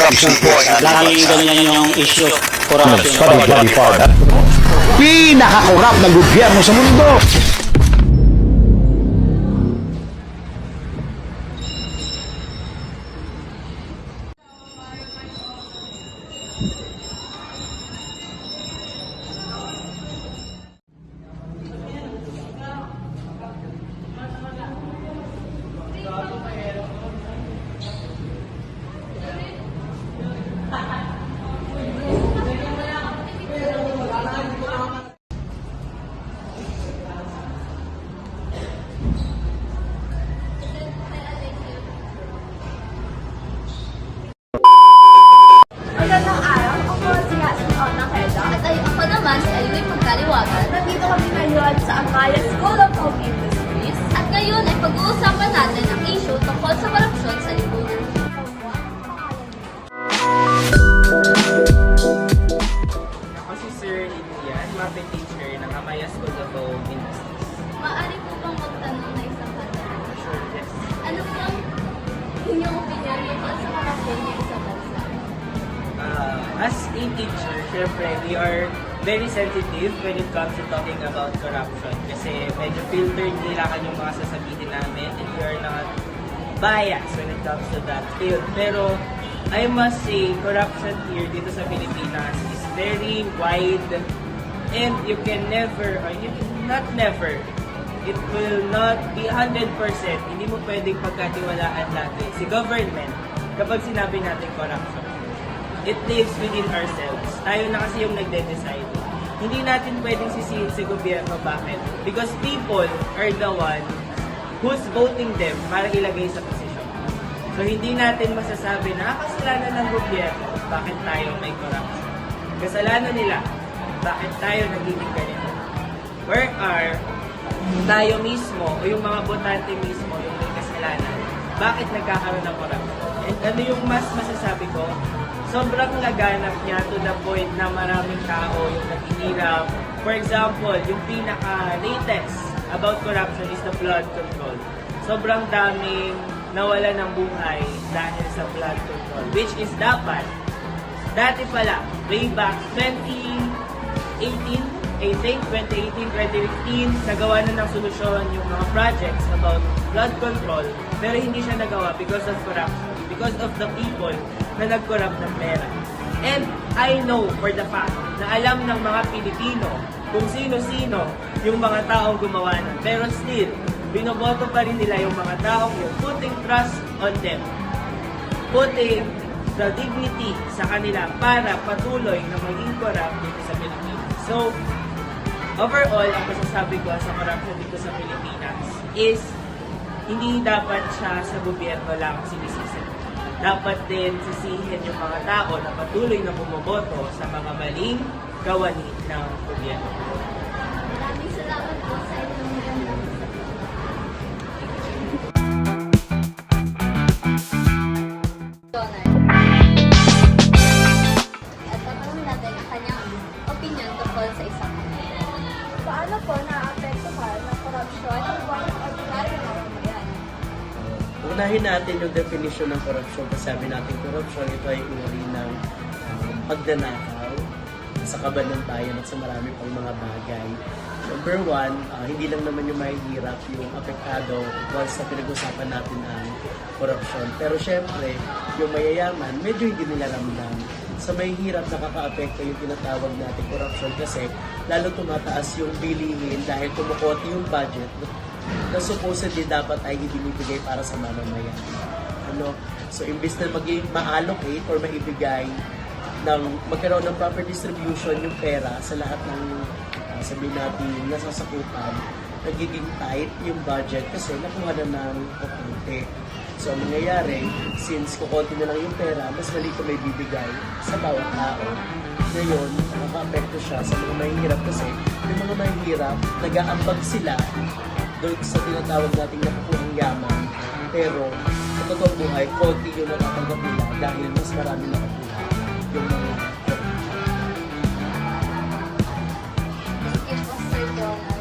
corruption point. Laging ganyan yung issue, corruption. Pinakakorap na gobyerno sa mundo. Magandang araw, ako si Yasin Otang Heda. At ako naman si Aliway Pagkaliwagan. Nandito kami ngayon sa Amaya School of Home Industries. At ngayon ay pag-uusapan natin ang issue tungkol sa korupsyon sa lipunan. Ako si Sir Ilian, Mapping Teacher ng Amaya School of Home Industries. Maaari po bang magtanong na isang katanungan? Sure, yes. Ano po ang inyong opinion tungkol sa korupsyon ng isang bansa? As a teacher, syempre, we are very sensitive when it comes to talking about corruption kasi medyo filtered nila yung mga sasabihin namin and we are not biased when it comes to that field. Pero I must say, corruption here dito sa Pilipinas is very wide and you can never, or you not never, it will not be 100%, hindi mo pwedeng pagkatiwalaan natin si government kapag sinabi natin corruption. It lives within ourselves. Tayo na kasi yung nagde-decide. Hindi natin pwedeng sisihin sa gobyerno. Bakit? Because people are the one who's voting them para ilagay sa posisyon. So hindi natin masasabi na kasalanan ng gobyerno bakit tayo may corruption. Kasalanan nila bakit tayo nagiging ganito. Where are tayo mismo o yung mga botante mismo yung may kasalanan bakit nagkakaroon ng corruption. And ano yung mas masasabi ko? Sobrang laganap niya to the point na maraming tao yung naghihirap. For example, yung pinaka-latest about corruption is the flood control. Sobrang daming nawala ng buhay dahil sa flood control. Which is dapat, dati pala, way back 2018, I think 2018, 2015, nagawa na ng solusyon yung mga projects about flood control. Pero hindi siya nagawa because of corruption. Because of the people na nag-corrupt ng pera. And I know for the fact na alam ng mga Pilipino kung sino-sino yung mga taong gumawa nun. Pero still, binoboto pa rin nila yung mga taong yun, putting trust on them. Putting the dignity sa kanila para patuloy na maging corrupt dito sa Pilipinas. So, overall, ang masasabi ko sa corruption dito sa Pilipinas is hindi dapat siya sa gobyerno lang sinisisi. Dapat din sisihin yung mga tao na patuloy na bumoboto sa mga maling gawani ng gobyerno. Maraming salamat po sa inyong magandang Donald. At tatanungin natin ang kanyang opinion tungkol sa isang Paano po naapektuhan ng korupsyon ang buwan ng ordinaryo ng mamamayan? Unahin natin yung definition ng corruption. Kasi sabi natin corruption, ito ay uri ng pagnanakaw sa kabanantayan at sa marami pang mga bagay. Number one, hindi lang naman yung mahihirap yung apektado once na pinag-usapan natin ang corruption. Pero syempre, yung mayayaman, medyo hindi nila ramdam. Sa mahihirap nakaka-apekto yung tinatawag natin corruption kasi lalo tumataas yung bilihin dahil kumukote yung budget na supposedly dapat ay ibinibigay para sa mamamayan. So, imbis na ma-allocate or maibigay magkaroon ng proper distribution yung pera sa lahat ng sabihin natin nasasakupan, nagiging tight yung budget kasi nakuha na ng kukunti. So, ang mangyayari, since kukunti na lang yung pera, mas malito may bibigay sa bawat tao. Ngayon, nakaka-apekto siya sa mga mahihirap kasi yung mga mahihirap, nag-aambag sila doon sa tinatawag nating nakukuhang yaman. Pero, sa totoong buhay, konti yung natatanggap nila dahil mas marami nakakuha yung mga Thank you po, Sir Donald.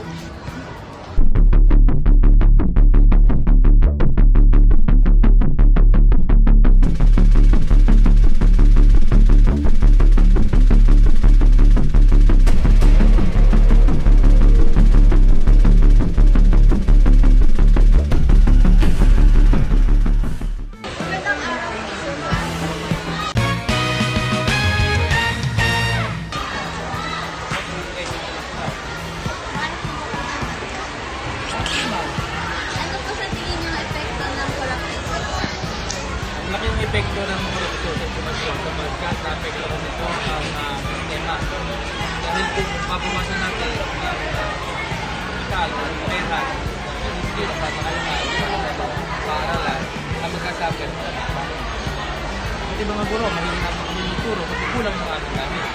ito sa informasyon sapagkat naapektuhan nito ang sistema. Dahil kung mabawasan natin ang kapital o pera, hindi na sa mga paaralan ang magkasabit. Pati mga guro, mahirap kami magturo kasi kulang mga anak namin.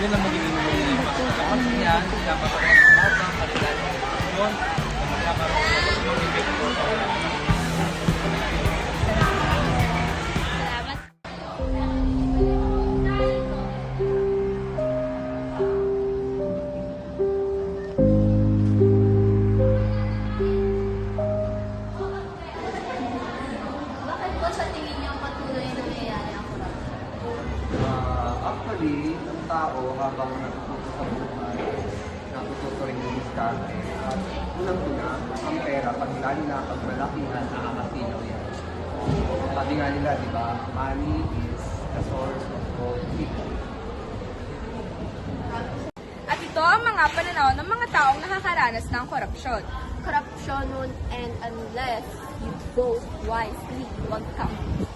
Yun ang magiging problema. Dapat yan, dapat ako ng mabang kalidad ng edukasyon na magkakaroon ng mga epekto sa oras. Salamat. Bakit po sa tingin niyo patuloy na nangyayari ang korupsyon? Actually, ang tao habang natututo sa buhay, natututo rin yung diskarte. At unang-una, ang pera, pag lalo na pag malakihan, nakakasilaw yan. Sabi nga nila, di ba, money is the source of all evil. At ito ang mga pananaw ng mga taong nakakaranas ng korupsyon. Korupsyon and unless you vote wisely won't come.